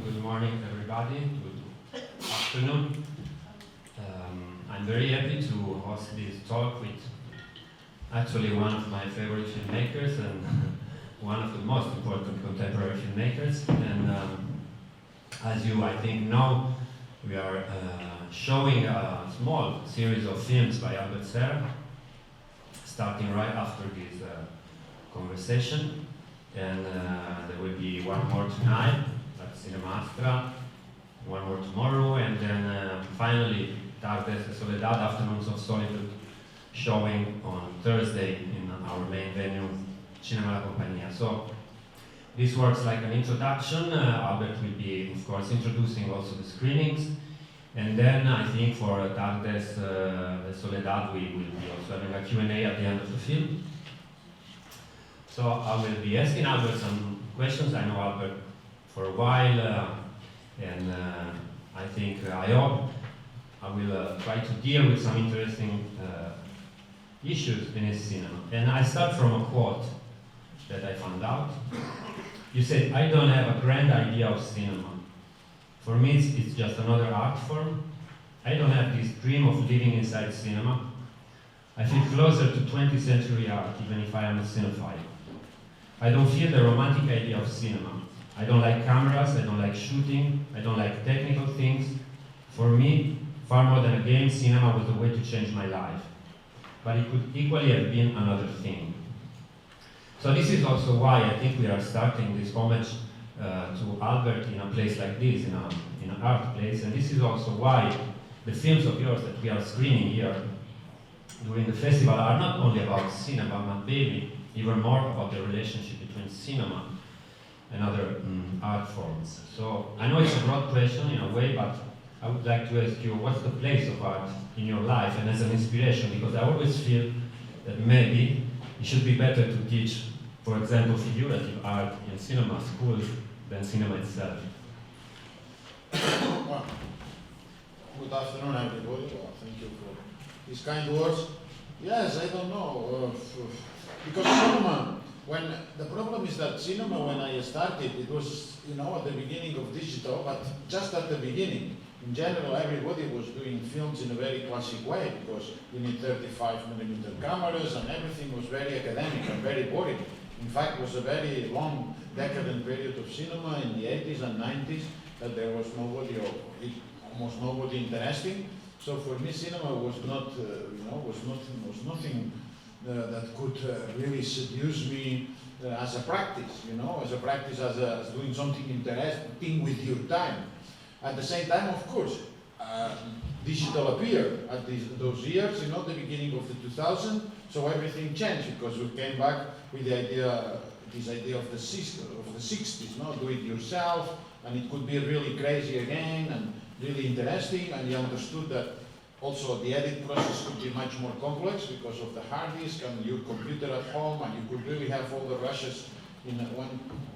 good morning everybody, good afternoon. I'm very happy to host this talk with actually one of my favorite filmmakers and one of the most important contemporary filmmakers. And as you, I think, know, we are showing a small series of films by Albert Serra, starting right after this conversation. And there will be one more tonight at Cinemastra, one more tomorrow, and then finally Tardes de Soledad, Afternoons of Solitude, showing on Thursday in our main venue, Cinema La Compagnia. So this works like an introduction. Albert will be, of course, introducing also the screenings. And then I think for Tardes de Soledad, we will be also having a Q&A at the end of the film. So I will be asking Albert some questions. I know Albert for a while, and I hope I will try to deal with some interesting issues in his cinema. And I start from a quote that I found out. You said, "I don't have a grand idea of cinema. For me, it's just another art form. I don't have this dream of living inside cinema. I feel closer to 20th century art, even if I am a cinephile. I don't feel the romantic idea of cinema. I don't like cameras, I don't like shooting, I don't like technical things. For me, far more than a game, cinema was the way to change my life. But it could equally have been another thing." So this is also why I think we are starting this homage to Albert in a place like this, in an art place. And this is also why the films of yours that we are screening here during the festival are not only about cinema, but maybe even more about the relationship between cinema and other art forms. So I know it's a broad question in a way, but I would like to ask you, what's the place of art in your life and as an inspiration? Because I always feel that maybe it should be better to teach, for example, figurative art in cinema schools than cinema itself. Well, good afternoon, everybody. Well, thank you for these kind words. Yes, I don't know. Because cinema, the problem is that cinema, when I started, it was, at the beginning of digital, but just at the beginning. In general, everybody was doing films in a very classic way, because you need 35mm cameras, and everything was very academic and very boring. In fact, it was a very long, decadent period of cinema in the 80s and 90s, that there was nobody, or almost nobody interesting. So for me, cinema was not, was nothing that could really seduce me as a practice, as a practice, as doing something interesting with your time. At the same time, of course, digital appeared at those years, the beginning of the 2000s, so everything changed because we came back with the idea, this idea of the 60s, do it yourself, and it could be really crazy again and really interesting, and you understood that also the edit process could be much more complex because of the hard disk and your computer at home, and you could really have all the rushes in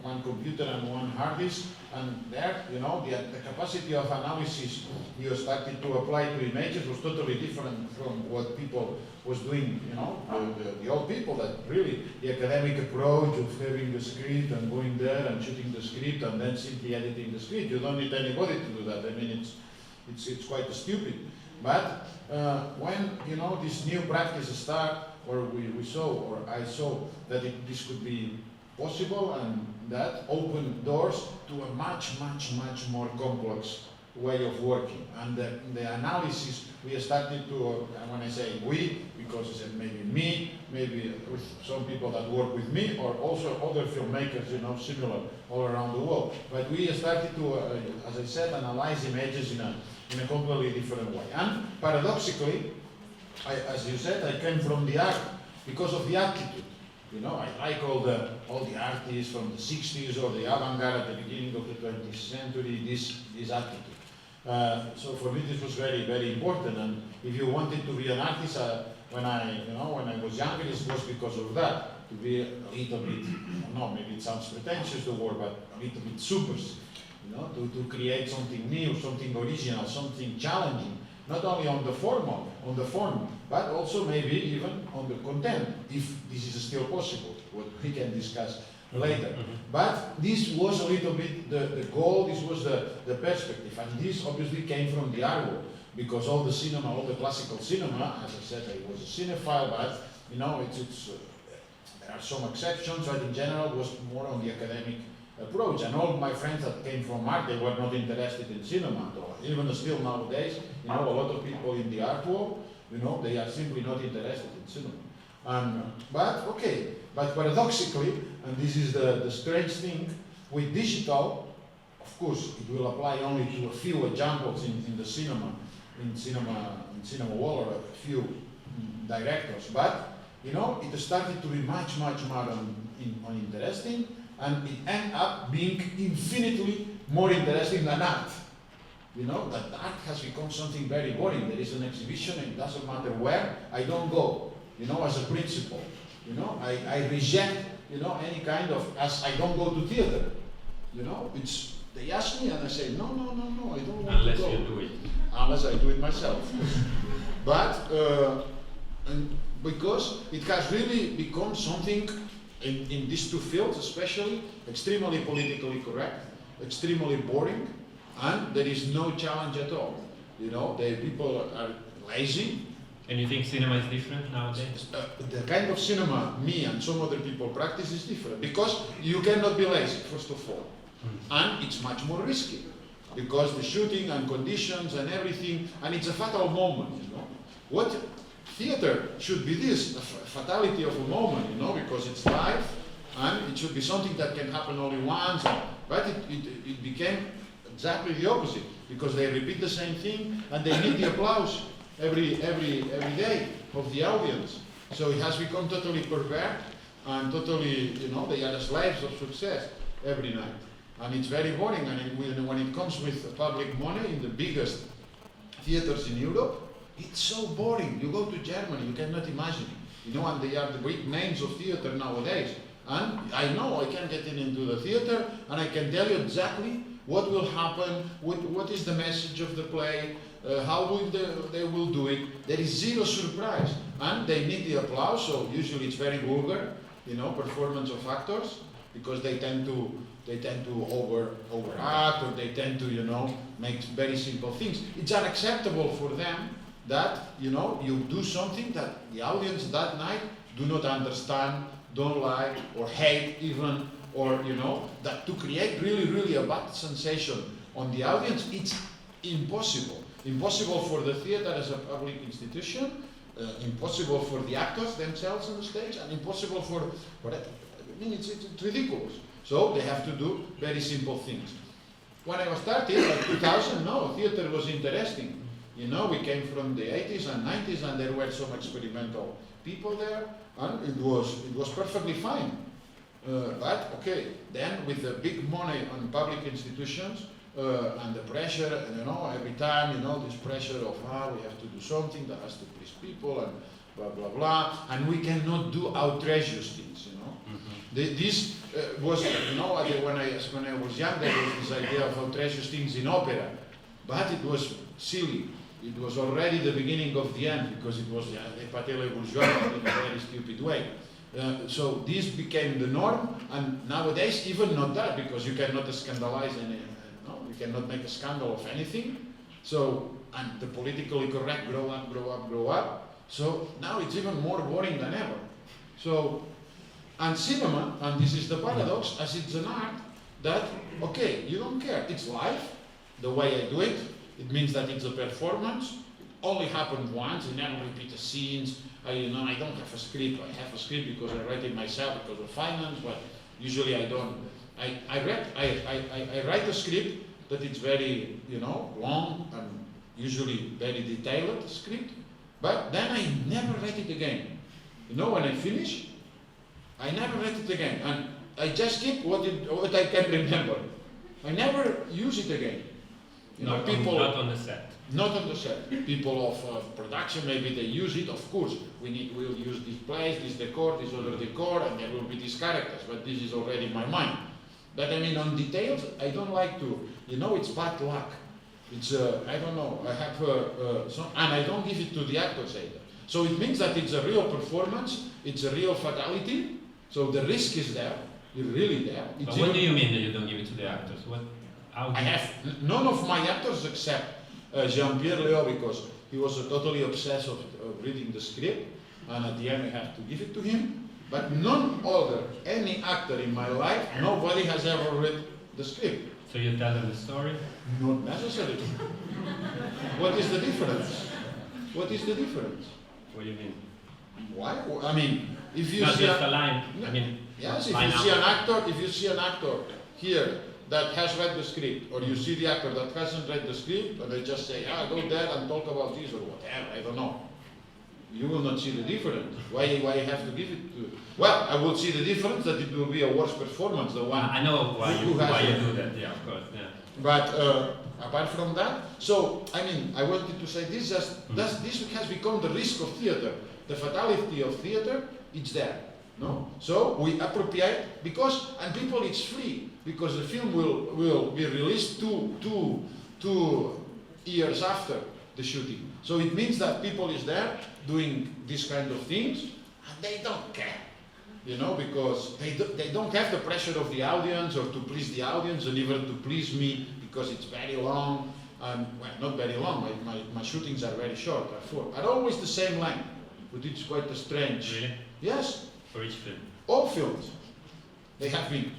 one computer and one hard disk, and there, the capacity of analysis you started to apply to images was totally different from what people was doing, the old people, that really, the academic approach of having the script and going there and shooting the script and then simply editing the script. You don't need anybody to do that. I mean, it's quite stupid. But when, this new practice start, or we saw, or I saw that this could be possible, and that opened doors to a much, much, much more complex way of working. And the analysis, we started to, and when I say we, because it's maybe me, maybe with some people that work with me, or also other filmmakers, similar all around the world. But we started to, as I said, analyze images in a completely different way. And paradoxically, as you said, I came from the art because of the attitude. I like all the artists from the 60s or the avant-garde at the beginning of the 20th century, this attitude. So for me this was very, very important. And if you wanted to be an artist, when I was younger, it was because of that. To be a little bit, maybe it sounds pretentious, the word, but a little bit subversive. To create something new, something original, something challenging. Not only on the form, but also maybe even on the content, if this is still possible, what we can discuss later. But this was a little bit the goal, this was the perspective, and this obviously came from the art world, because all the cinema, all the classical cinema, as I said, I was a cinephile, but you know, there are some exceptions, but in general it was more on the academic approach. And all my friends that came from art, they were not interested in cinema at all. Even still nowadays, you know, a lot of people in the art world, you know, they are simply not interested in cinema. But paradoxically, and this is the strange thing, with digital, of course, it will apply only to a few examples in the cinema, in cinema world, or a few directors. But you know, it started to be much more interesting, and it ended up being infinitely more interesting than art. You know, that art has become something very boring. There is an exhibition, and it doesn't matter where, I don't go, you know, as a principle. You know, I reject, you know, any kind of, as I don't go to theater. You know, they ask me and I say, no, I don't want Unless to go. you do it. Unless I do it myself. But, and because it has really become something in these two fields especially, extremely politically correct, extremely boring, and there is no challenge at all. You know, the people are lazy. And you think cinema is different nowadays? The kind of cinema me and some other people practice is different, because you cannot be lazy, first of all. And it's much more risky, because the shooting and conditions and everything, and it's a fatal moment, you know. What theater should be this, a fatality of a moment, you know, because it's live, and it should be something that can happen only once, but it became exactly the opposite, because they repeat the same thing, and they need the applause every day of the audience. So it has become totally perverted, and totally, you know, they are the slaves of success every night. And it's very boring, and when it comes with public money in the biggest theaters in Europe, it's so boring. You go to Germany, you cannot imagine it. You know, and they are the great names of theater nowadays. And I know I can get into the theater, and I can tell you exactly what will happen, what is the message of the play, how they will do it. There is zero surprise, and they need the applause. So usually it's very vulgar, you know, performance of actors, because they tend to overact, or they tend to, you know, make very simple things. It's unacceptable for them that, you know, you do something that the audience that night do not understand, don't like, or hate even, or, you know, that to create really a bad sensation on the audience, it's impossible. Impossible for the theater as a public institution, impossible for the actors themselves on the stage, and impossible for I mean, it's ridiculous. So they have to do very simple things. When I was starting, like 2000, no, theater was interesting. You know, we came from the 80s and 90s, and there were some experimental people there, and it was perfectly fine. But okay, then with the big money on public institutions and the pressure, you know, every time, you know, this pressure of we have to do something that has to please people and blah blah blah, and we cannot do outrageous things, you know. This was, you know, when I was young, there was this idea of outrageous things in opera, but it was silly. It was already the beginning of the end, because it was épatez les bourgeois in a very stupid way. So this became the norm, and nowadays even not that, because you cannot scandalize any, you cannot make a scandal of anything. So, and the politically correct grow up. So now it's even more boring than ever. So, and cinema, and this is the paradox, as it's an art, that, okay, you don't care, it's live, the way I do it. It means that it's a performance. It only happened once. I never repeat the scenes. I don't have a script. I have a script because I write it myself because of finance, but usually I don't. I write a script that it's very, you know, long and usually very detailed script, but then I never write it again. You know, when I finish, I never write it again, and I just keep what I can remember. I never use it again. You know, not on the set. Not on the set. People of production, maybe they use it. Of course, we'll use this place, this decor, this other decor, and there will be these characters. But this is already in my mind. But I mean, on details, I don't like to. You know, it's bad luck. It's I don't know. I have and I don't give it to the actors either. So it means that it's a real performance. It's a real fatality. So the risk is there. It's really there. It's But what do you mean that you don't give it to the actors? How do I have none of my actors except Jean-Pierre Léo, because he was totally obsessed of reading the script, and at the end I have to give it to him. But none other, any actor in my life, nobody has ever read the script. So you tell them the story? Not necessarily. What is the difference? What is the difference? What do you mean? Why? I mean, if you Not see just a line. I mean, yes, if line you see out. an actor, if you see an actor here that has read the script, or you see the actor that hasn't read the script, and they just say, go there and talk about this or whatever, I don't know. You will not see the difference. Why you have to give it to? Well, I will see the difference that it will be a worse performance. The one I know why who you has it. do that. Yeah, of course. Yeah. But apart from that, so I mean, I wanted to say this. This has become the risk of theater. The fatality of theater, it's there. No, so we appropriate and people, it's free because the film will be released two years after the shooting. So it means that people is there doing these kind of things and they don't care, because they don't have the pressure of the audience or to please the audience and even to please me because it's very long. Well, not very long. My shootings are very short. Are always the same length, but it's quite strange. Really? Yes. For each film? All films. They have been,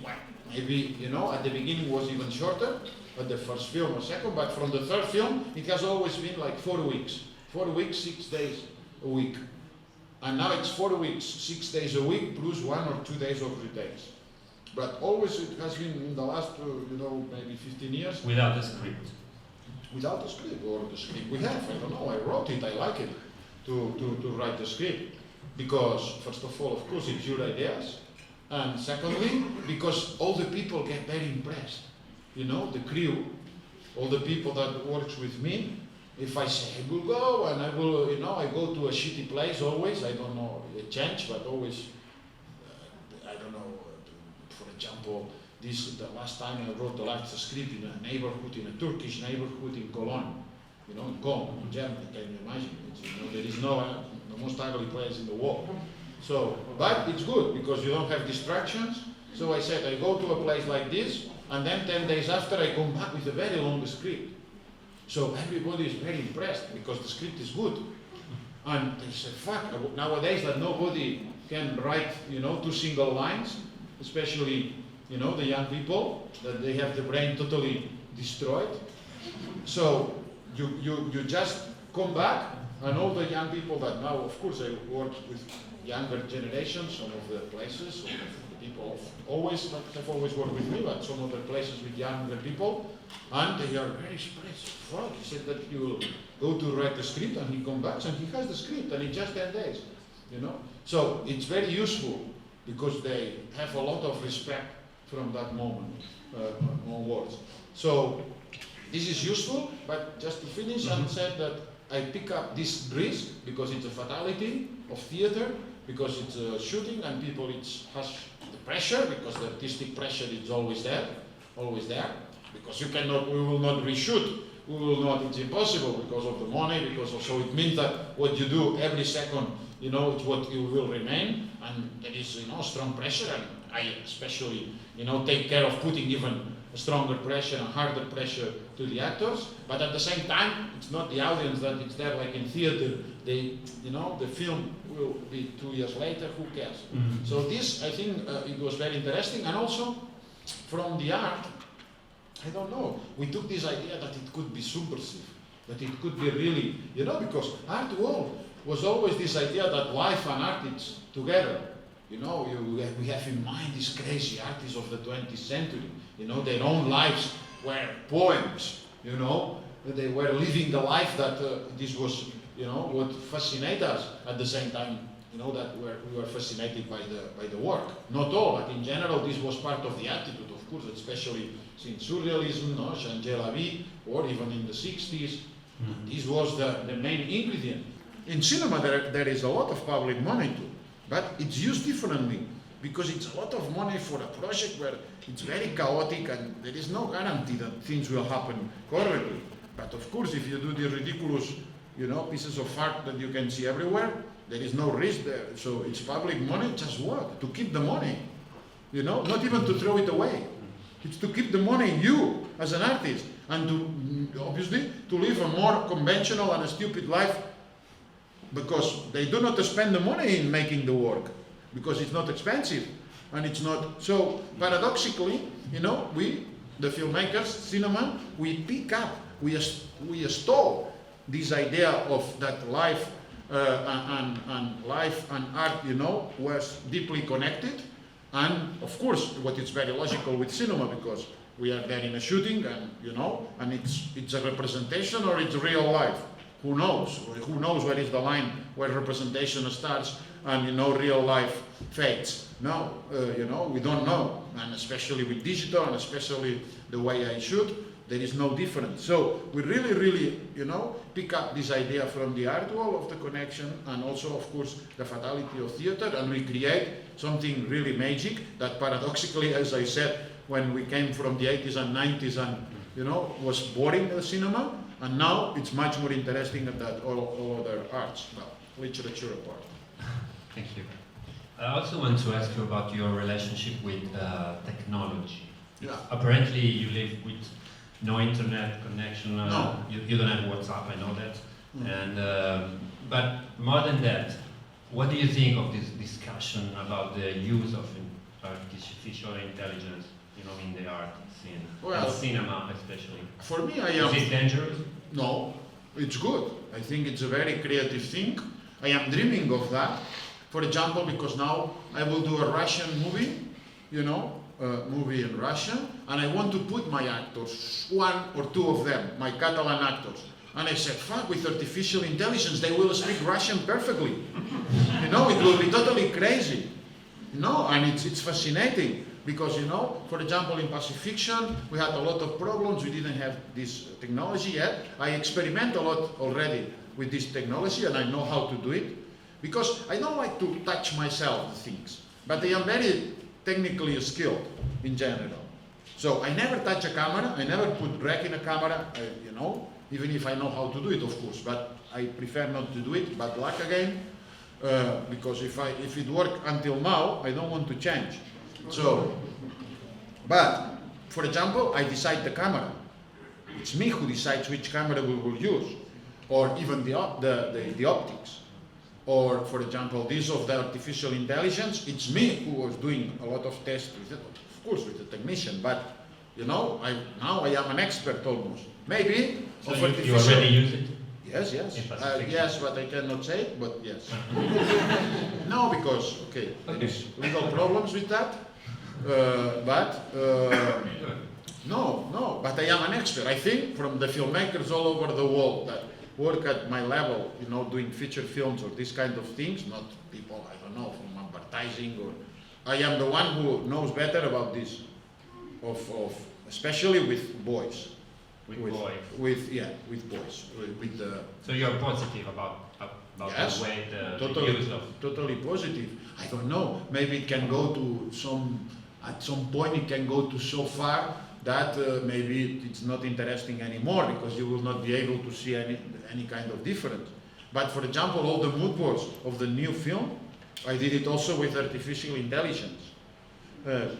maybe, at the beginning was even shorter, at the first film or second, but from the third film, it has always been like 4 weeks. 4 weeks, 6 days a week. And now it's 4 weeks, 6 days a week, plus 1 or 2 days of retakes. But always it has been in the last, maybe 15 years. Without a script? Without a script, or the script we have, I don't know, I wrote it, I like it, to write the script. Because, first of all, of course, it's your ideas. And secondly, because all the people get very impressed. The crew, all the people that works with me, if I say I will go and I will, I go to a shitty place always, I don't know, a change, but always, I don't know, for example, the last time I wrote the last script in a neighborhood, in a Turkish neighborhood in Cologne, in Cologne, in Germany, can you imagine? There is the most ugly place in the world. So, but it's good because you don't have distractions. So I said I go to a place like this, and then 10 days after I come back with a very long script. So everybody is very impressed because the script is good. And they say, fuck, nowadays that nobody can write, 2 single lines, especially, the young people, that they have the brain totally destroyed. So you just come back, and all the young people that now, of course, I work with younger generations, some of the places, some of the people have always worked with me, but some of the places with younger people, and they are very surprised. Fuck, he said that he will go to write the script, and he comes back, and he has the script, and in just 10 days, So it's very useful, because they have a lot of respect from that moment onwards. So this is useful, but just to finish, I said that I pick up this risk because it's a fatality of theater, because it's a shooting and people has the pressure, because the artistic pressure is always there, because we will not reshoot, it's impossible because of the money, so it means that what you do every second, it's what you will remain, and there is, strong pressure, and I especially, take care of putting even a stronger pressure and harder pressure to the actors, but at the same time, it's not the audience that it's there like in theater. The film will be 2 years later, who cares? Mm-hmm. So this, I think, it was very interesting, and also from the art, I don't know, we took this idea that it could be subversive, that it could be really, because art world was always this idea that life and art is together. We have in mind these crazy artists of the 20th century. Their own lives were poems. They were living the life that this was. What fascinated us at the same time. That we were fascinated by the work. Not all, but in general, this was part of the attitude, of course, especially since surrealism, Jean Lavie, or even in the 60s. This was the main ingredient. In cinema, there is a lot of public money too. But it's used differently, because it's a lot of money for a project where it's very chaotic and there is no guarantee that things will happen correctly. But of course, if you do the ridiculous, pieces of art that you can see everywhere, there is no risk there. So it's public money, just what? To keep the money. you know, not even to throw it away. It's to keep the money, you, as an artist, and to, obviously, to live a more conventional and a stupid life, because they do not spend the money in making the work, because it's not expensive, and it's not, so paradoxically, you know, we, the filmmakers, cinema, we pick up, we stole this idea of that life and life and art, you know, was deeply connected. And of course, what is very logical with cinema, because we are there in a shooting, and you know, and it's a representation or it's real life. Who knows? Who knows where is the line where representation starts and you know real life fades? No, you know, we don't know, and especially with digital, and especially the way I shoot, there is no difference. So we really, you know, pick up this idea from the art world of the connection, and also, of course, the fatality of theater, and we create something really magic that paradoxically, as I said, when we came from the 80s and 90s and, you know, was boring the cinema, and now it's much more interesting than all other arts, well, literature apart. Thank you. I also want to ask you about your relationship with technology. Yeah. Apparently you live with no internet connection. No. You don't have WhatsApp, I know that. And but more than that, what do you think of this discussion about the use of artificial intelligence, you know, in the art scene, Well, and cinema especially? For me, Is it dangerous? No, it's good. I think it's a very creative thing. I am dreaming of that. For example, because now I will do a Russian movie, you know, a movie in Russian, and I want to put my actors, one or two of them, my Catalan actors. And I said, fuck, with artificial intelligence, they will speak Russian perfectly. You know, it will be totally crazy. You know, and it's fascinating. Because, you know, for example, in Pacific Fiction, we had a lot of problems. We didn't have this technology yet. I experiment a lot already with this technology, and I know how to do it. Because I don't like to touch myself the things, but I am very technically skilled in general. So I never touch a camera. I never put drag in a camera, you know, even if I know how to do it, of course. But I prefer not to do it. Bad luck again, because if it worked until now, I don't want to change. So, but for example, I decide the camera. It's me who decides which camera we will use, or even the optics. Or, for example, this of the artificial intelligence, it's me who was doing a lot of tests with it, of course, with the technician. But you know, now I am an expert almost. Maybe. So you already use it? Yes, yes, but I cannot say it, but yes. No, because there is legal problems with that. No, but I am an expert. I think from the filmmakers all over the world that work at my level, you know, doing feature films or these kind of things, not people, I don't know, from advertising, or I am the one who knows better about this, especially with boys. With boys. So you're positive about yes, the way the use of... Totally positive. I don't know, maybe it can go to at some point it can go to so far that maybe it's not interesting anymore, because you will not be able to see any kind of difference. But for example, all the mood boards of the new film, I did it also with artificial intelligence. Of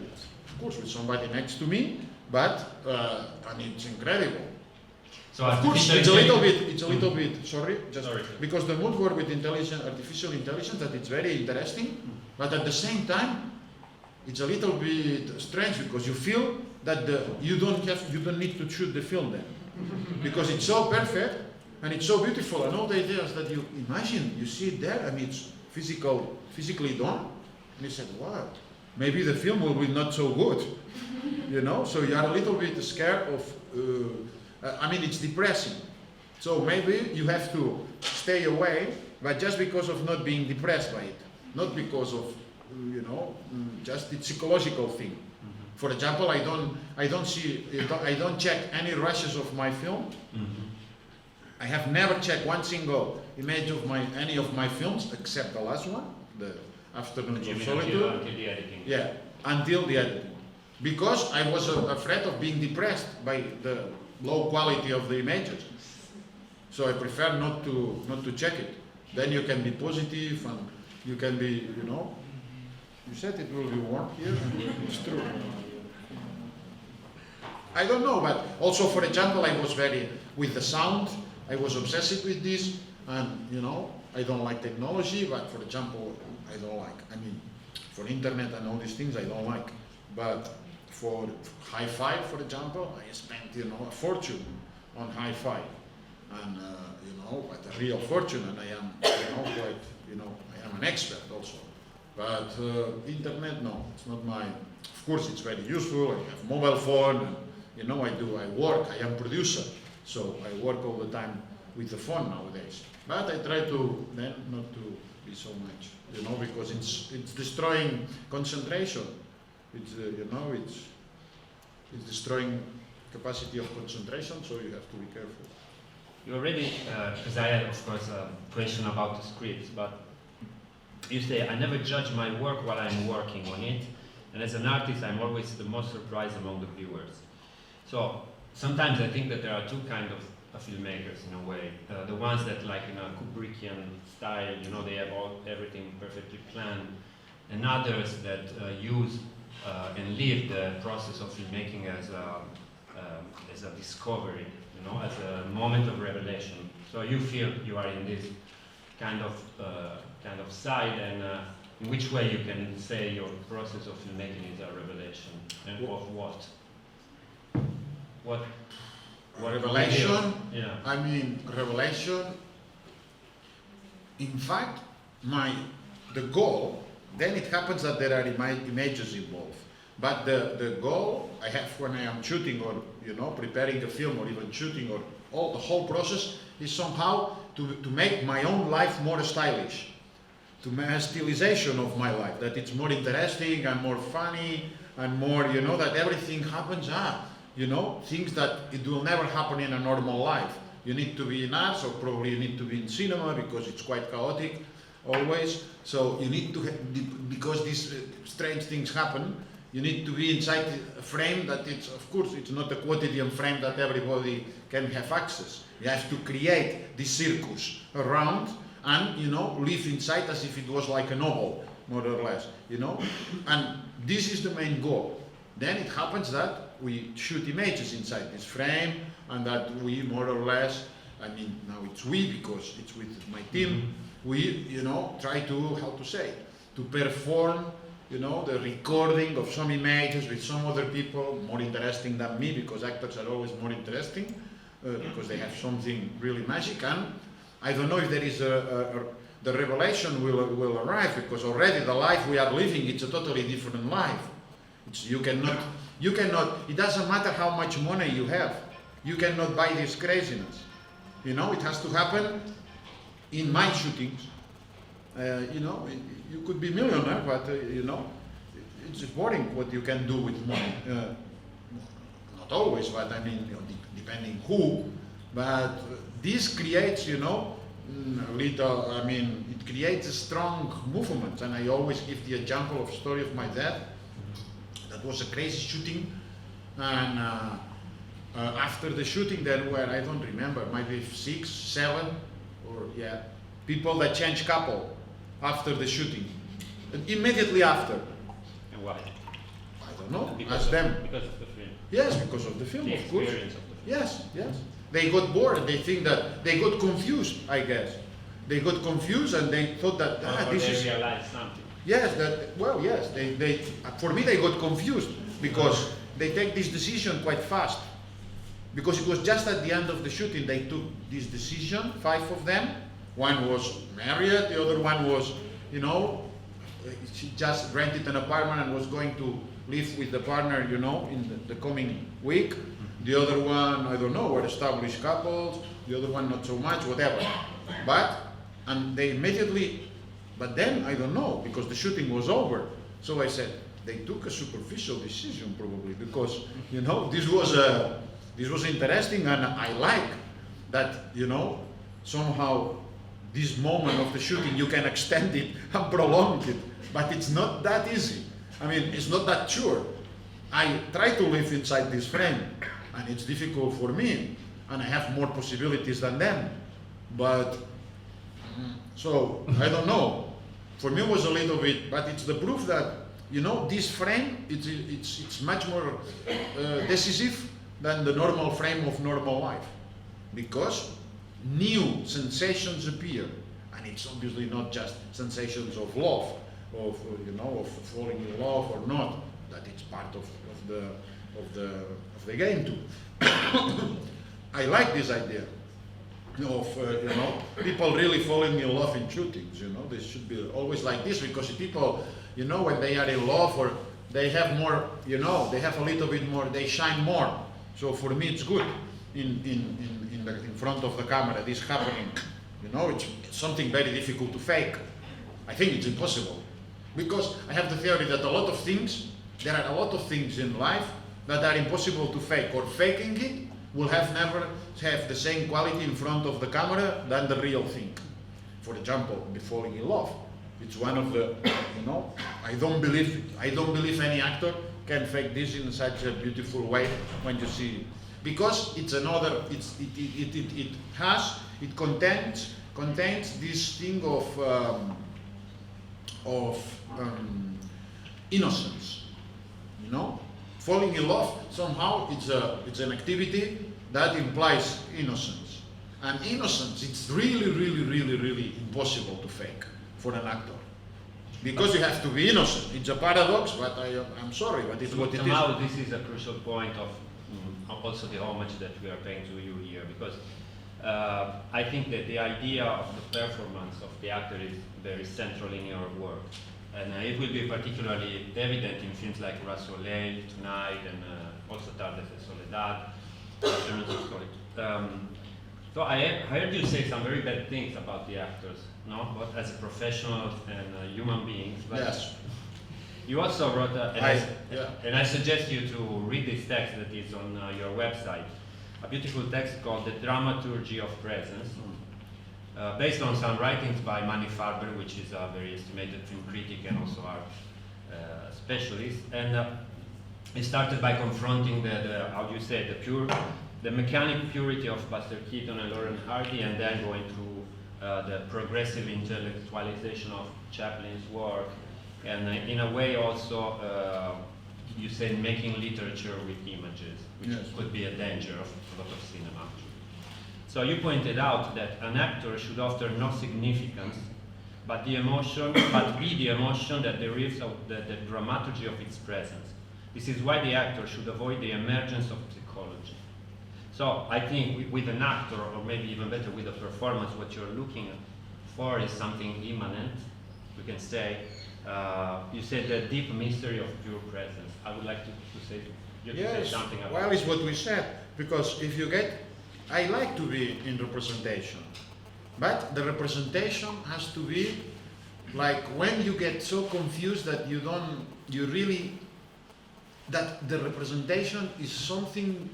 course, with somebody next to me, but and it's incredible. So of course, it's a little bit. Sorry, because the mood board with artificial intelligence, that it's very interesting, but at the same time, it's a little bit strange, because you feel that you don't need to shoot the film then, because it's so perfect and it's so beautiful, and all the ideas that you imagine, you see it there, and it's physically done, and you said, wow, maybe the film will be not so good, you know. So you are a little bit scared of. It's depressing. So maybe you have to stay away, but just because of not being depressed by it, not because of, you know, just the psychological thing. Mm-hmm. For example, I don't check any rushes of my film. Mm-hmm. I have never checked one single image of any of my films except the last one, the Afternoons of Solitude. Until the editing. Yeah, until the editing, because I was afraid of being depressed by the low quality of the images. So I prefer not to check it. Then you can be positive, and you can be, you know. You said it will be warm here. It's true. I don't know, but also, for example, I was very, with the sound, I was obsessive with this, and, you know, I don't like technology, but for example, I don't like, I mean, for internet and all these things, I don't like. But for hi-fi, for example, I spent, you know, a fortune on hi-fi. And, you know, but a real fortune, and I am, you know, quite, you know, I am an expert also. But internet, no, it's not my, of course it's very useful, I have mobile phone, and, you know, I work, I am producer, so I work all the time with the phone nowadays. But I try to, then, not to be so much, you know, because it's destroying concentration. It's, you know, it's destroying capacity of concentration, so you have to be careful. You already, because I had, of course, a question about the scripts, but you say, I never judge my work while I'm working on it, and as an artist, I'm always the most surprised among the viewers. So sometimes I think that there are two kinds of filmmakers in a way. The ones that, like in a Kubrickian style, you know, they have everything perfectly planned, and others that use and live the process of filmmaking as a discovery, you know, as a moment of revelation. So you feel you are in this kind of side, and in which way you can say your process of filmmaking is a revelation, and of what? What revelation? Yeah. I mean, revelation. In fact, the goal. Then it happens that there are images involved. But the goal I have when I am shooting, or, you know, preparing a film, or even shooting, or the whole process is somehow to make my own life more stylish, to make a stylization of my life, that it's more interesting and more funny and more, you know, that everything happens, you know, things that it will never happen in a normal life. You need to be in art, so probably you need to be in cinema because it's quite chaotic always. So you need to, because these strange things happen, you need to be inside a frame that it's, of course, it's not a quotidian frame that everybody can have access. You have to create this circus around and, you know, live inside as if it was like a novel, more or less, you know. And this is the main goal. Then it happens that we shoot images inside this frame, and that we more or less, I mean, now it's we because it's with my team, we, you know, try to, how to say, to perform, you know, the recording of some images with some other people, more interesting than me, because actors are always more interesting, because they have something really magic. And I don't know if there is the revelation will arrive, because already the life we are living, it's a totally different life. You cannot, it doesn't matter how much money you have, you cannot buy this craziness. You know, it has to happen in my shootings. You know, you could be millionaire, but you know, it's boring what you can do with money. Not always, but I mean, you know, depending who. But this creates, you know, little. I mean, it creates a strong movement. And I always give the example of story of my dad. That was a crazy shooting, and after the shooting, there were, I don't remember, maybe 6, 7, or yeah, people that changed couple after the shooting, and immediately after. And why? I don't know. Because Ask them. Because of the film. Yes, because of the film, The of course. experience of the film. Yes, yes. They got bored. They think that they got confused. I guess they got confused, and they thought that this is. They realized something. Yes, that, well, yes, they, for me they got confused, because they take this decision quite fast. Because it was just at the end of the shooting they took this decision, 5 of them. One was married, the other one was, you know, she just rented an apartment and was going to live with the partner, you know, in the coming week. The other one, I don't know, were established couples, the other one not so much, whatever. And they immediately, but then, I don't know, because the shooting was over. So I said, they took a superficial decision probably, because, you know, this was interesting, and I like that, you know, somehow this moment of the shooting, you can extend it and prolong it, but it's not that easy. I mean, it's not that sure. I try to live inside this frame, and it's difficult for me, and I have more possibilities than them, but, so, I don't know. for me was a little bit, but it's the proof that, you know, this frame, it's much more decisive than the normal frame of normal life, because new sensations appear, and it's obviously not just sensations of love, of you know, of falling in love or not, that it's part of the game too. I like this idea of you know, people really falling in love in shootings. You know, they should be always like this, because people, you know, when they are in love, or they have more, you know, they have a little bit more, they shine more. So for me, it's good in front of the camera, this happening. You know, it's something very difficult to fake. I think it's impossible, because I have the theory that there are a lot of things in life that are impossible to fake, or faking it will never have the same quality in front of the camera than the real thing. For example, falling in love. It's one of the, you know, I don't believe it. I don't believe any actor can fake this in such a beautiful way when you see it. Because it's another, it contains this thing of innocence, you know? Falling in love, somehow it's an activity that implies innocence. And innocence, it's really impossible to fake for an actor. Because you have to be innocent. It's a paradox, but I'm sorry, but it's what it is. Somehow this is a crucial point of also the homage that we are paying to you here, because I think that the idea of the performance of the actor is very central in your work. And it will be particularly evident in films like Soleil, Tonight, and also Tardes de Soledad, Afternoons of Solitude. So I heard you say some very bad things about the actors, no? But as a professional and human beings. But Yes. you also wrote, Yeah. and I suggest you to read this text that is on your website, a beautiful text called The Dramaturgy of Presence, based on some writings by Manny Farber, which is a very estimated film critic and also art specialist. And it started by confronting the how do you say, the mechanic purity of Buster Keaton and Lauren Hardy, and then going through the progressive intellectualization of Chaplin's work, and in a way also, you said, making literature with images, which Yes. could be a danger of a lot of cinema. So you pointed out that an actor should offer no significance, but be the emotion that derives of the dramaturgy of its presence. This is why the actor should avoid the emergence of psychology. So I think with an actor, or maybe even better with a performance, what you're looking for is something immanent. We can say, you said the deep mystery of pure presence. I would like to say, you to say something about Well, it's what we said, because if you get, I like to be in representation, but the representation has to be like when you get so confused that that the representation is something,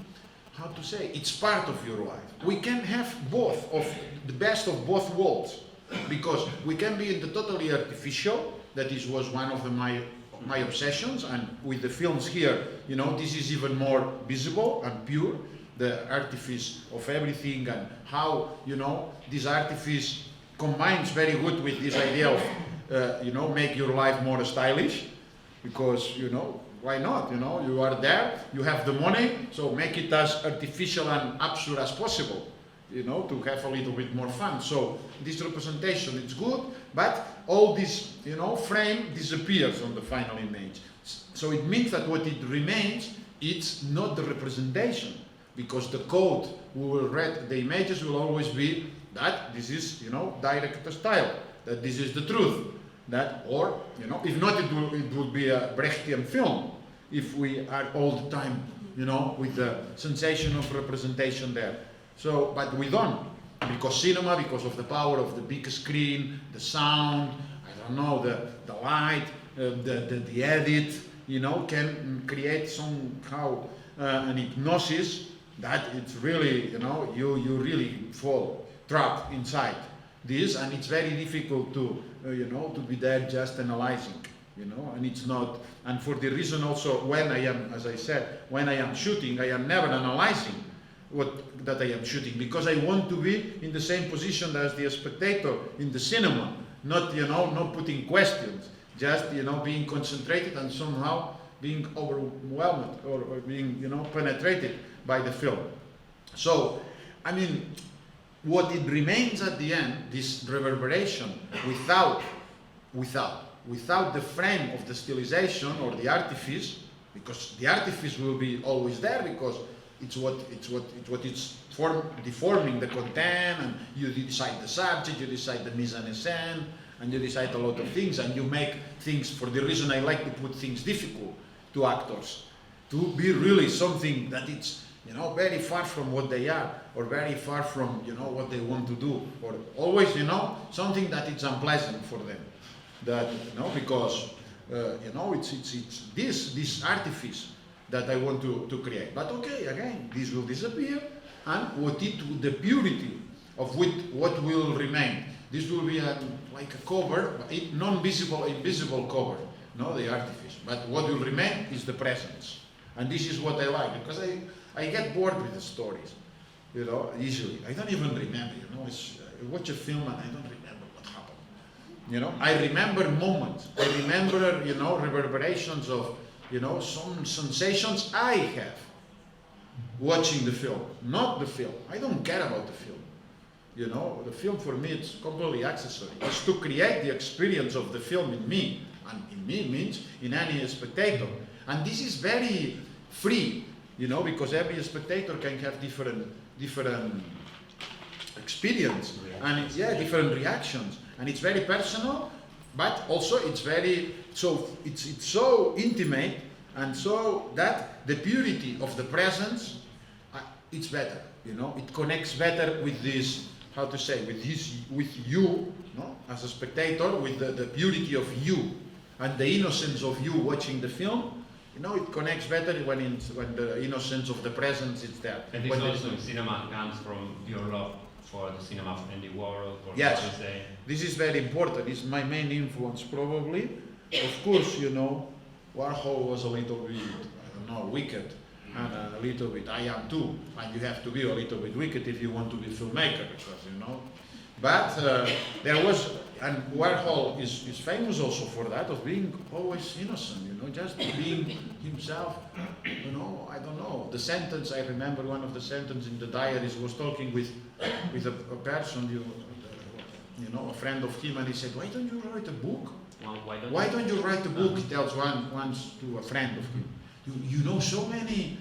how to say, it's part of your life. We can have both, of the best of both worlds, because we can be in the totally artificial, was one of my obsessions, and with the films here, you know, this is even more visible and pure, the artifice of everything, and how, you know, this artifice combines very good with this idea of, you know, make your life more stylish, because, you know, why not? You know, you are there, you have the money, so make it as artificial and absurd as possible, you know, to have a little bit more fun. So this representation, it's good, but all this, you know, frame disappears on the final image. So it means that what it remains, it's not the representation, because the code we will read the images will always be that this is, you know, director style, that this is the truth, that, or, you know, if not, it would be a Brechtian film, if we are all the time, you know, with the sensation of representation there. So, but we don't, because cinema, because of the power of the big screen, the sound, I don't know, the light, the edit, you know, can create somehow an hypnosis that it's really, you know, you really fall trapped inside this, and it's very difficult to, you know, to be there just analyzing, you know, and it's not, and for the reason also when I am, as I said, when I am shooting, I am never analyzing. that I am shooting, because I want to be in the same position as the spectator in the cinema, not not putting questions, just being concentrated and somehow being overwhelmed or being penetrated by the film. So, I mean, what it remains at the end, this reverberation, without the frame of the stylization or the artifice, because the artifice will be always there, because it's what it's deforming the content, and you decide the subject, you decide the mise en scène, and you decide a lot of things, and you make things, for the reason I like to put things difficult to actors, to be really something that it's very far from what they are, or very far from what they want to do, or always something that it's unpleasant for them, that because it's this artifice that I want to create. But okay, again, this will disappear, and the purity of what will remain. This will be like a cover, non-visible, invisible cover, the artifice. But what will remain is the presence, and this is what I like, because I get bored with the stories, easily. I don't even remember, I watch a film and I don't remember what happened. I remember moments. I remember, reverberations of, some sensations I have watching the film, not the film. I don't care about the film. The film for me, it's completely accessory. It's to create the experience of the film in me, and in me means in any spectator. And this is very free, because every spectator can have different experience, and different reactions, and it's very personal, but also it's so intimate, and so that the purity of the presence, it's better, it connects better with this, with you, as a spectator, with the purity of you, and the innocence of you watching the film. It connects better when the innocence of the presence is there. And this also in cinema comes from your love for the cinema of Andy Warhol. Yes, this is very important. It's my main influence, probably. Of course, Warhol was a little bit, wicked, and a little bit, I am too. And you have to be a little bit wicked if you want to be a filmmaker, because, But there was, and Warhol is famous also for that, of being always innocent, just being himself, I don't know. The sentence, I remember one of the sentences in the diaries, was talking with a person, a friend of him, and he said, why don't you write a book? Why don't you write a book? He tells once to a friend of him. You know so many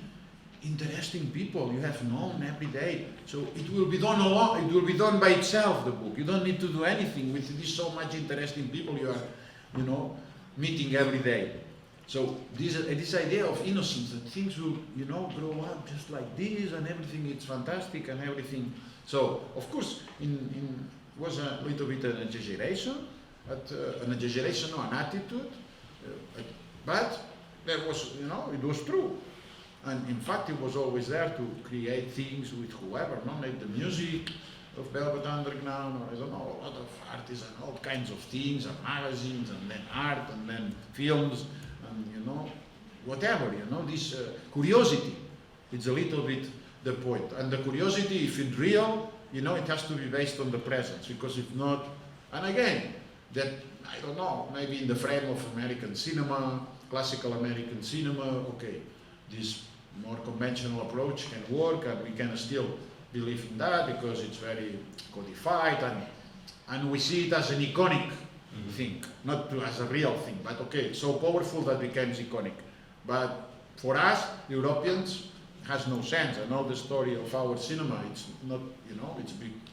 interesting people you have known every day, so it will be done alone. It will be done by itself, the book. You don't need to do anything with these so much interesting people you are, meeting every day. So this idea of innocence, that things will, grow up just like this, and everything is fantastic, and everything. So of course, in was a little bit an exaggeration, but an attitude, but there was, it was true. And in fact, it was always there to create things with whoever, like the music of Velvet Underground, or I don't know, a lot of artists and all kinds of things, and magazines, and then art, and then films, and whatever, this curiosity, it's a little bit the point. And the curiosity, if it's real, it has to be based on the presence, because if not, and again, that, I don't know, maybe in the frame of American cinema, classical American cinema, okay, this more conventional approach can work, and we can still believe in that because it's very codified, and we see it as an iconic thing, not as a real thing, but okay, it's so powerful that it becomes iconic. But for us, Europeans, it has no sense. I know the story of our cinema, it's not,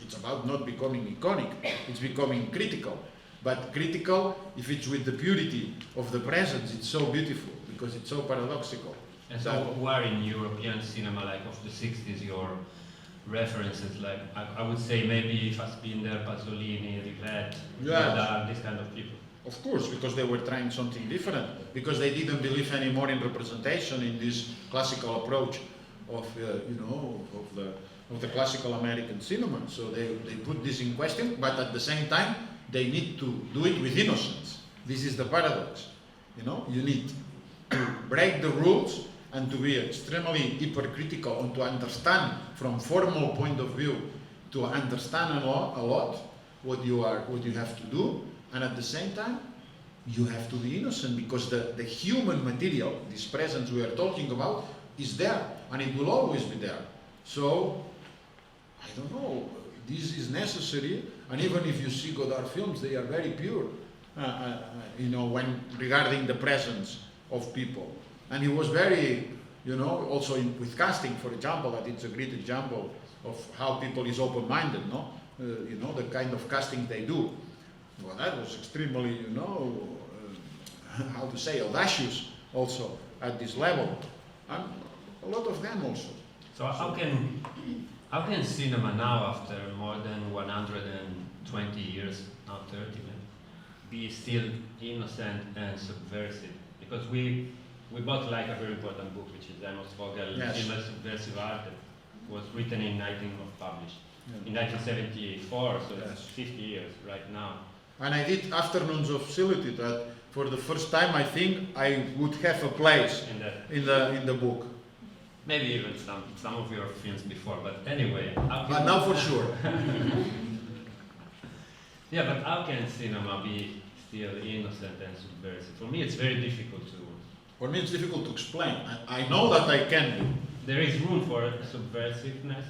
it's about not becoming iconic, it's becoming critical. But critical, if it's with the purity of the presence, it's so beautiful, because it's so paradoxical. And so where in European cinema, like of the 60s, your references, like I would say maybe Fassbinder, Pasolini, Rivette, Godard, this kind of people? Of course, because they were trying something different, because they didn't believe anymore in representation, in this classical approach of, of the classical American cinema. So they put this in question, but at the same time, they need to do it with innocence. This is the paradox. You need to break the rules and to be extremely hypercritical and to understand from formal point of view, to understand a lot what you have to do, and at the same time you have to be innocent, because the human material, this presence we are talking about, is there and it will always be there. So I don't know, this is necessary, and even if you see Godard films, they are very pure, you know, when regarding the presence of people. And he was very, you know, also with casting, for example, that it's a great example of how people is open-minded, no? You know, the kind of casting they do. Well, that was extremely, you know, how to say, audacious also at this level. And a lot of them also. So how can cinema now, after more than 120 years, now 30, be still innocent and subversive? Because we both like a very important book, which is Amos Vogel's Yes. Cinema Subversive Art, that was written in 19 was published in 1974, so Yes. it's 50 years right now. And I did Afternoons of Solitude, that for the first time I think I would have a place In that, in the book. maybe even some of your films before, but anyway. But now for sure. Yeah, but how can cinema be still innocent and subversive? For me, it's very difficult to. For me it's difficult to explain. I know that I can be. There is room for subversiveness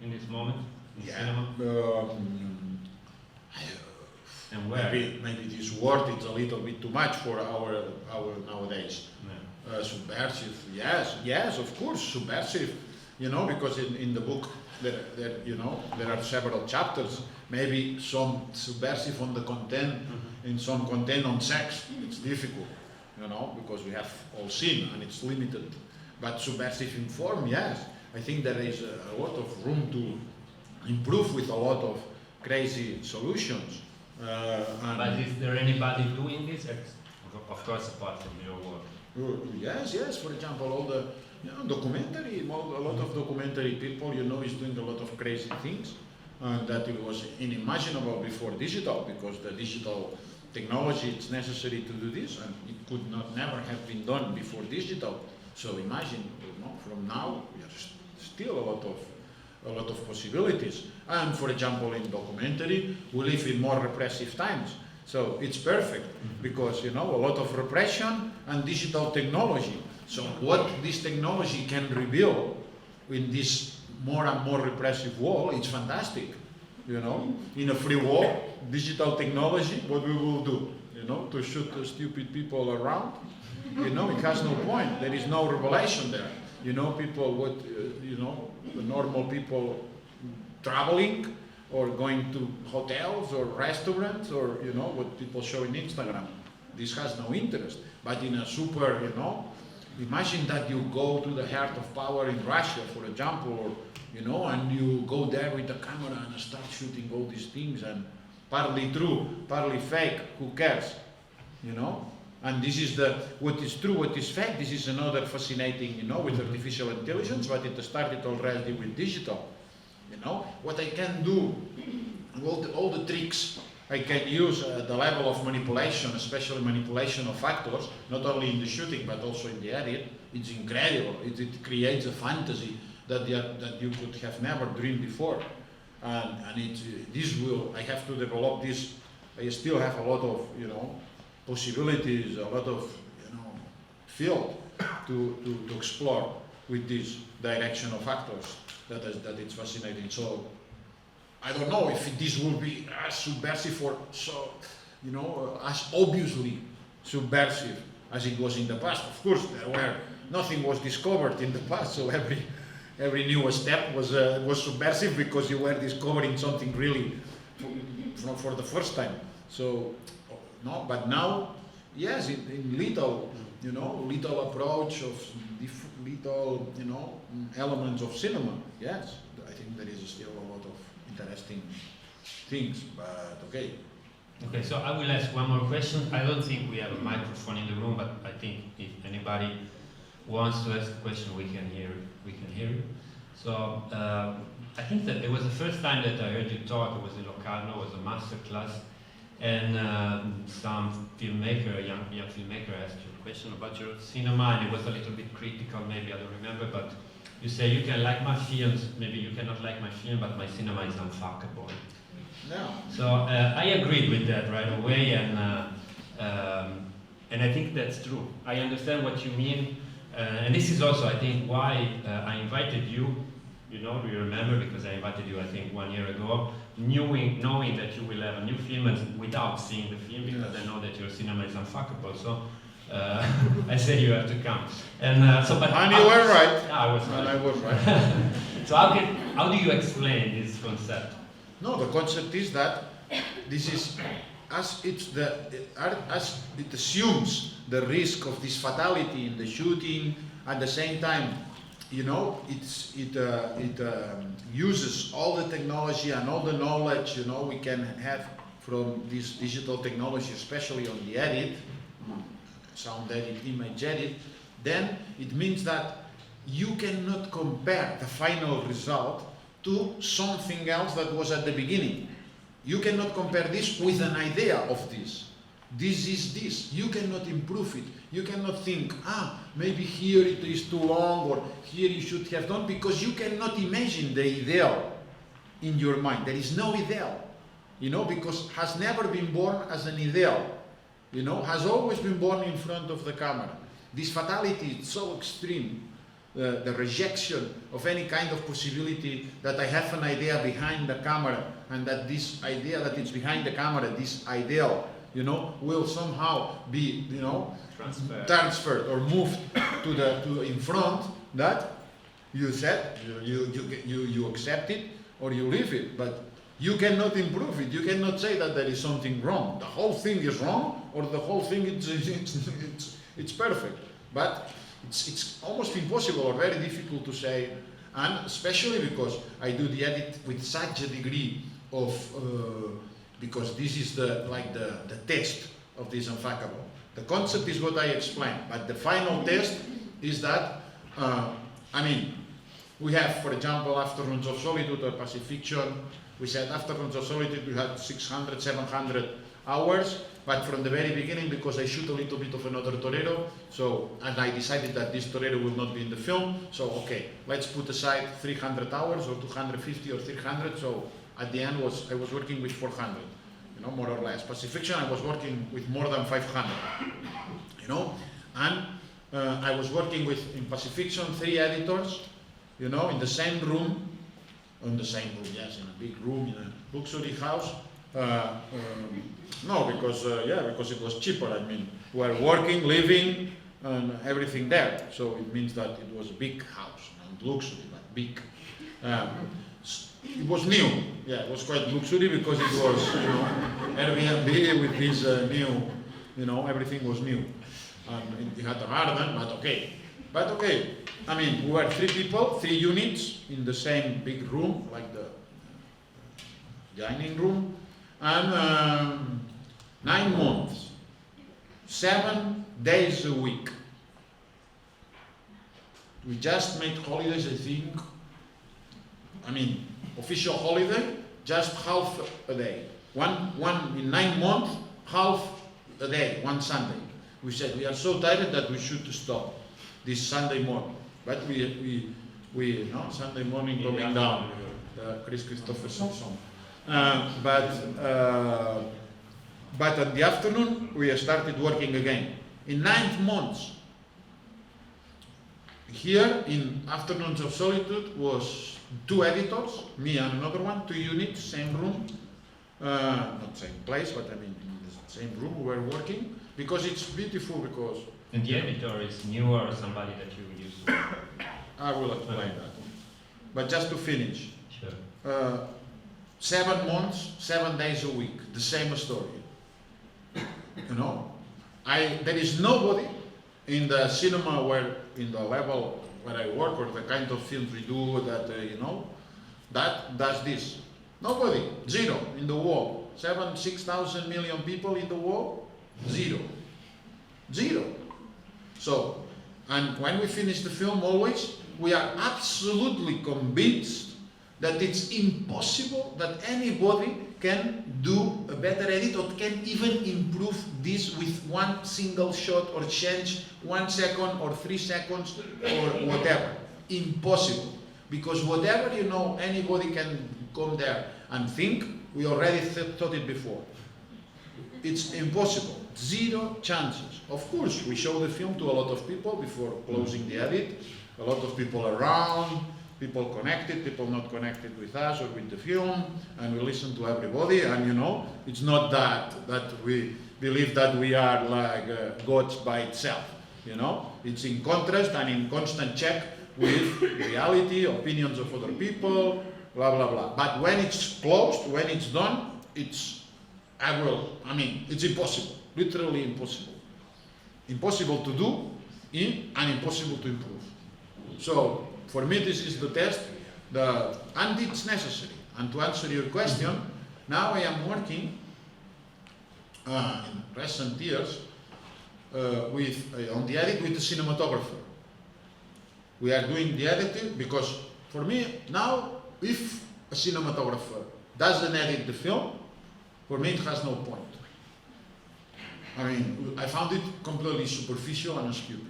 in this moment in cinema. And where? Maybe this word is a little bit too much for our nowadays. Yeah. Subversive, yes, of course, subversive. You know, because in the book there are several chapters. Maybe some subversive on the content, in some content on sex. It's difficult, you know, because we have all seen and it's limited. But subversive in form, yes. I think there is a lot of room to improve with a lot of crazy solutions. But is there anybody doing this? Of course, apart from your work. Yes. For example, all the documentary, a lot of documentary people, you know, is doing a lot of crazy things that it was unimaginable before digital, because the digital technology is necessary to do this, and it could never have been done before digital. So imagine, you know, from now we are still a lot of possibilities. And for example, in documentary, we live in more repressive times. So it's perfect, because, you know, a lot of repression and digital technology. So what this technology can reveal in this more and more repressive world, it's fantastic. You know, in a free world, digital technology, what we will do, you know, to shoot the stupid people around, you know, it has no point. There is no revelation there. You know, people, you know, the normal people traveling or going to hotels or restaurants, or, you know, what people show in Instagram. This has no interest. But in a super, you know, imagine that you go to the heart of power in Russia, for example, or, you know, and you go there with a camera and start shooting all these things, and partly true, partly fake, who cares, you know? And this is what is true, what is fake. This is another fascinating, you know, with artificial intelligence, but it started already with digital. You know, what I can do, all the tricks I can use at the level of manipulation, especially manipulation of actors, not only in the shooting but also in the edit, it's incredible. It creates a fantasy that you could have never dreamed before. And I have to develop this. I still have a lot of, you know, possibilities, a lot of, you know, field to explore with this direction of actors. That it's fascinating. So I don't know if this will be as subversive or so, you know, as obviously subversive as it was in the past. Of course, nothing was discovered in the past, so every new step was subversive, because you were discovering something really for the first time. So no, but now, yes, in little, you know, little approach of little, you know, elements of cinema. Yes, I think there is still a lot of interesting things, but okay. Okay, so I will ask one more question. I don't think we have a microphone in the room, but I think if anybody wants to ask a question, we can hear you. So I think that it was the first time that I heard you talk. It was in Locarno. It was a master class, And some filmmaker, young filmmaker, asked you a question about your cinema, and it was a little bit critical. Maybe I don't remember, but you say you can like my films. Maybe you cannot like my film, but my cinema is unfuckable. No. So I agreed with that right away, and I think that's true. I understand what you mean, and this is also, I think, why I invited you. You know, do you remember? Because I invited you, I think, 1 year ago, knowing that you will have a new film and without seeing the film, because I know that your cinema is unfuckable. So I said you have to come. And and you were right. I was right. And I was right. So how do you explain this concept? No, the concept is that this is as it assumes the risk of this fatality in the shooting. At the same time, you know, it uses all the technology and all the knowledge, you know, we can have from this digital technology, especially on the edit, sound edit, image edit. Then it means that you cannot compare the final result to something else that was at the beginning. You cannot compare this with an idea of this. This is this. You cannot improve it. You cannot think, maybe here it is too long, or here you should have done, because you cannot imagine the ideal in your mind. There is no ideal, you know, because has never been born as an ideal, you know, has always been born in front of the camera. This fatality is so extreme, the rejection of any kind of possibility that I have an idea behind the camera, and that this idea that it's behind the camera, this ideal, you know, will somehow be, you know, transferred or moved to in front, that you said you accept it or you leave it, but you cannot improve it. You cannot say that there is something wrong. The whole thing is wrong, or the whole thing it's perfect. But it's almost impossible or very difficult to say, and especially because I do the edit with such a degree of because this is the test of this unfuckable. The concept is what I explained, but the final test is that, I mean, we have, for example, Afternoons of Solitude or Pacifiction. We said Afternoons of Solitude we had 600, 700 hours, but from the very beginning, because I shoot a little bit of another torero, so, and I decided that this torero will not be in the film, so okay, let's put aside 300 hours or 250 or 300, so at the end I was working with 400, you know, more or less. Pacifiction, I was working with more than 500, you know, and I was working with, in Pacifiction, 3 editors, you know, in the same room, yes, in a big room, in a luxury house. No, because it was cheaper. I mean, we were working, living, and everything there. So it means that it was a big house, not luxury, but big. It was new. Yeah, it was quite luxury because it was, you know, Airbnb with this new, you know, everything was new. And it had a garden, but okay. But okay, I mean, we were 3 people, 3 units in the same big room, like the dining room, and 9 months, 7 days a week. We just made holidays, I think, I mean, official holiday, just half a day. One in 9 months, half a day, one Sunday. We said we are so tired that we should stop this Sunday morning. But we Sunday morning coming down, Chris Christopherson song. But at the afternoon we started working again. In 9 months, here in Afternoons of Solitude was 2 editors, me and another one, 2 units, same room, not same place, but I mean in the same room we were working, because it's beautiful. Because and the editor is new or somebody that you use? I will explain that. But just to finish, sure. 7 months, 7 days a week, the same story. You know, there is nobody in the cinema where, in the level where I work, or the kind of films we do that, you know, that does this. Nobody, 0 in the world. 6,000 million people in the world, 0. So, and when we finish the film, always, we are absolutely convinced that it's impossible that anybody can do a better edit or can even improve this with one single shot or change 1 second or 3 seconds or whatever. Impossible. Because whatever, anybody can come there and think, we already thought it before. It's impossible. Zero chances. Of course, we show the film to a lot of people before closing the edit. A lot of people around, people connected, people not connected with us or with the film, and we listen to everybody. And it's not that we believe that we are like gods by itself. It's in contrast and in constant check with reality, opinions of other people, blah blah blah. But when it's closed, when it's done, it's impossible. Literally impossible. Impossible to do and impossible to improve. So for me, this is the test, and it's necessary. And to answer your question, now I am working in recent years on the edit with the cinematographer. We are doing the editing because for me now, if a cinematographer doesn't edit the film, for me it has no point. I found it completely superficial and stupid.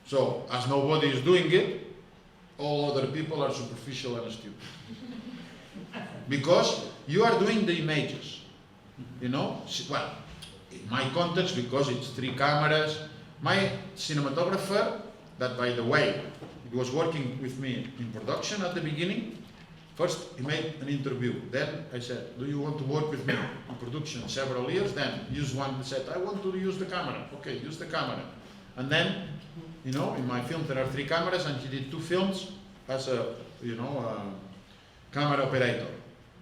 So, as nobody is doing it, all other people are superficial and stupid. Because you are doing the images, well, in my context, because it's 3 cameras, my cinematographer, that by the way, he was working with me in production at the beginning. First, he made an interview. Then I said, do you want to work with me in production several years? Then use one. He said, I want to use the camera. Okay, use the camera. And then, in my film there are 3 cameras, and he did 2 films as a, camera operator.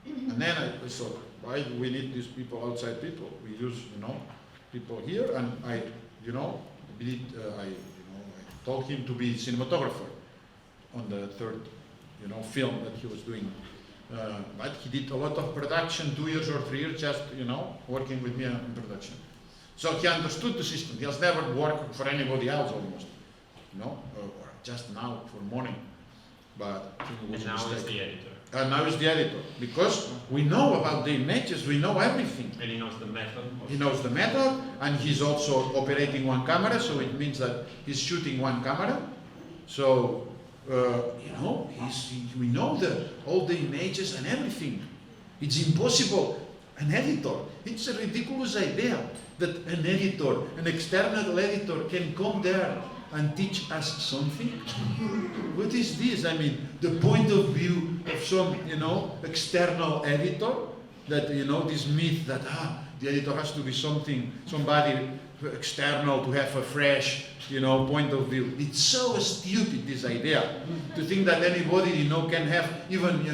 And then I thought, why do we need these people, outside people? We use, people here, and I told him to be cinematographer on the 3rd, film that he was doing. But he did a lot of production, 2 years or 3 years, just, working with me in production. So he understood the system. He has never worked for anybody else almost, or just now for money. But he was and now he's the editor. And now he's the editor, because we know about the images, we know everything. And he knows the method. He knows the method, and he's also operating 1 camera, so it means that he's shooting 1 camera. So, we know all the images and everything. It's impossible. An editor, it's a ridiculous idea that an editor, an external editor, can come there and teach us something. What is this? The point of view of some, external editor, that, this myth that, the editor has to be somebody external to have a fresh, point of view. It's so stupid, this idea, to think that anybody, can have even,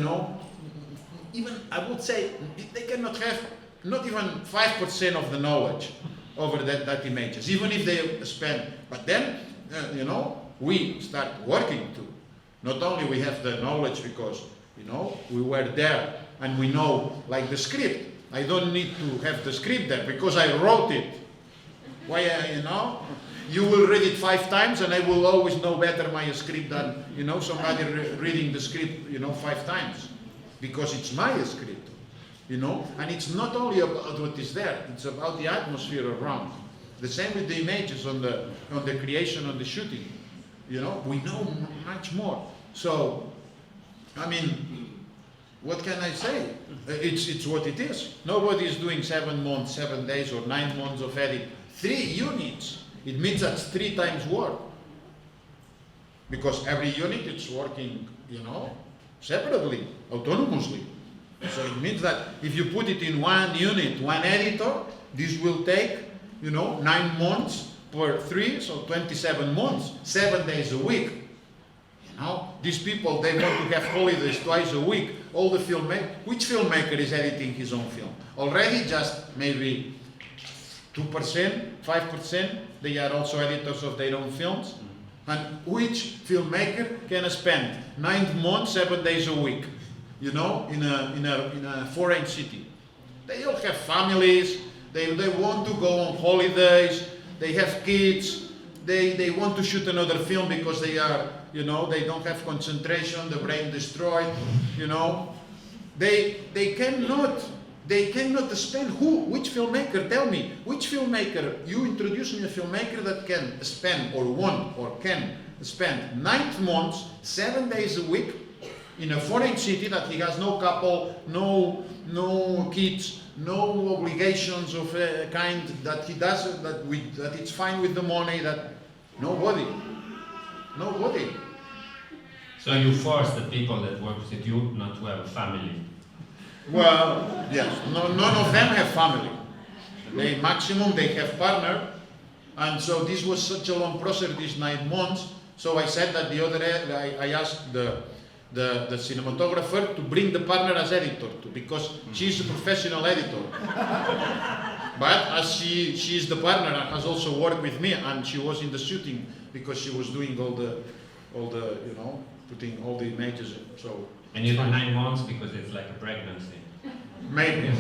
even, I would say, they cannot have not even 5% of the knowledge over that images, even if they spend. But then, we start working too. Not only we have the knowledge because, we were there and we know, like the script. I don't need to have the script there because I wrote it. Why, you will read it 5 times and I will always know better my script than, somebody reading the script, 5 times. Because it's my script, and it's not only about what is there, it's about the atmosphere around. The same with the images on the creation, on the shooting. We know much more. So, what can I say? It's what it is. Nobody is doing 7 months, 7 days, or 9 months of edit. 3 units. It means that's 3 times work. Because every unit is working, separately, autonomously. So it means that if you put it in 1 unit, 1 editor, this will take, 9 months per 3, so 27 months, 7 days a week. These people, they want to have holidays twice a week. All the filmmakers, which filmmaker is editing his own film? Already just maybe 2%, 5%, they are also editors of their own films. And which filmmaker can spend 9 months, 7 days a week, in a foreign city? They all have families, they want to go on holidays, they have kids, they want to shoot another film because they are, they don't have concentration, the brain destroyed, They cannot they cannot spend which filmmaker, tell me, which filmmaker, you introduce me a filmmaker that can spend or want or can spend 9 months, 7 days a week in a foreign city that he has no couple, no kids, no obligations of a kind, that he does, that it's fine with the money, that nobody. So you force the people that work with you not to have a family. Well, yes, none of them have family. They maximum they have partner, and so this was such a long process, these 9 months. So I said that the other day, I asked the cinematographer to bring the partner as editor too, because she's a professional editor. But as she is the partner and has also worked with me, and she was in the shooting because she was doing all the putting all the images in. So. And you do 9 months because it's like a pregnancy. Maybe.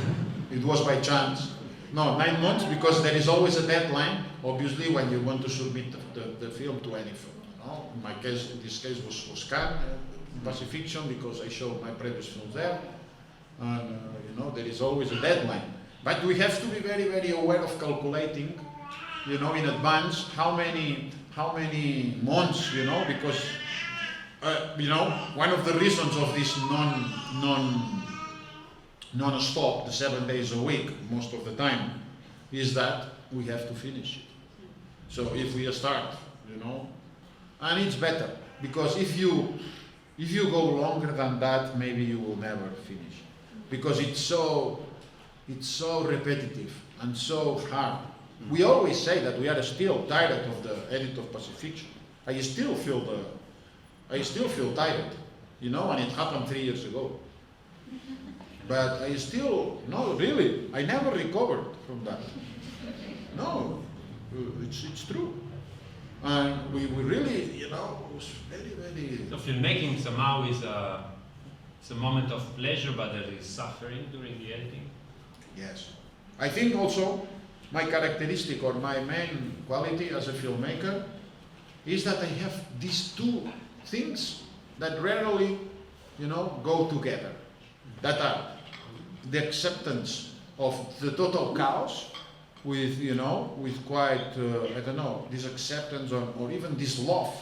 It was by chance. No, 9 months because there is always a deadline, obviously, when you want to submit the film to any film. In my case, in this case was Cannes, Pacifiction, because I showed my previous films there. And, there is always a deadline. But we have to be very, very aware of calculating, in advance how many months, because one of the reasons of this non-stop, the 7 days a week, most of the time, is that we have to finish it. So if we start, and it's better, because if you go longer than that, maybe you will never finish, because it's so repetitive and so hard. We always say that we are still tired of the edit of Pacifiction. I still feel tired, and it happened 3 years ago. But I still, really, I never recovered from that. No, it's true. And we really, it was very, very... So filmmaking somehow is it's a moment of pleasure, but there is suffering during the editing? Yes. I think also my characteristic or my main quality as a filmmaker is that I have these 2 things that rarely, go together. That are the acceptance of the total chaos with quite, this acceptance or even this love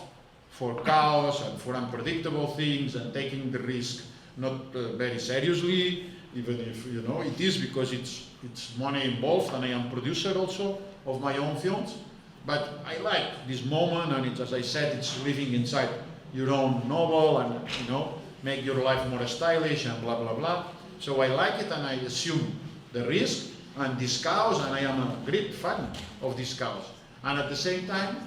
for chaos and for unpredictable things and taking the risk not very seriously, even if, it is because it's money involved and I am producer also of my own films. But I like this moment, and it's, as I said, it's living inside your own novel and, make your life more stylish and blah, blah, blah. So I like it and I assume the risk and this chaos, and I am a great fan of this chaos. And at the same time,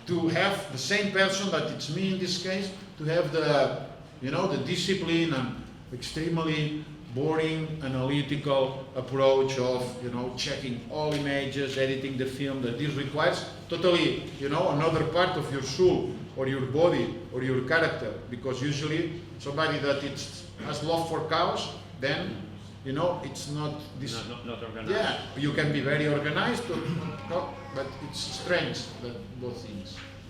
to have the same person that it's me in this case, to have the, the discipline and extremely boring, analytical approach of, checking all images, editing the film, that this requires totally, another part of your soul or your body or your character, because usually somebody that has love for chaos, then, it's not this... Not organized. Yeah, you can be very organized, but it's strange, both things.